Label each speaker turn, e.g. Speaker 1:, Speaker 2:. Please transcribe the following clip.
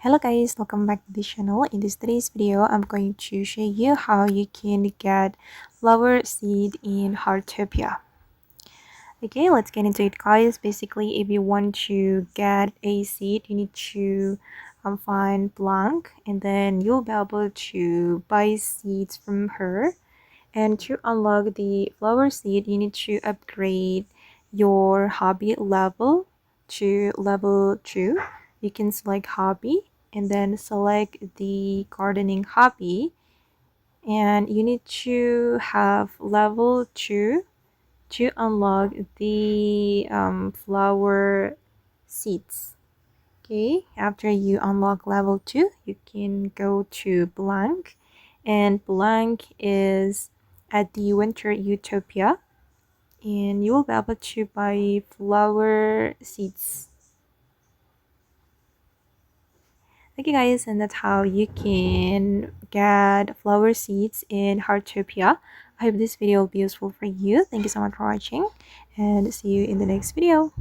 Speaker 1: Hello guys, welcome back to the channel. In today's video, I'm going to show you how you can get flower seed in Heartopia. Okay, let's get into it guys. Basically, if you want to get a seed, you need to find Blanc and then you'll be able to buy seeds from her. And to unlock the flower seed, you need to upgrade your hobby level to level 2. You can select hobby and then select the gardening hobby. And you need to have level 2 to unlock the flower seeds. Okay, after you unlock level 2, you can go to Blanc, and Blanc is at the Winter Utopia, and you will be able to buy flower seeds. Okay guys, and that's how you can get flower seeds in Heartopia. I hope this video will be useful for you. Thank you so much for watching, and see you in the next video.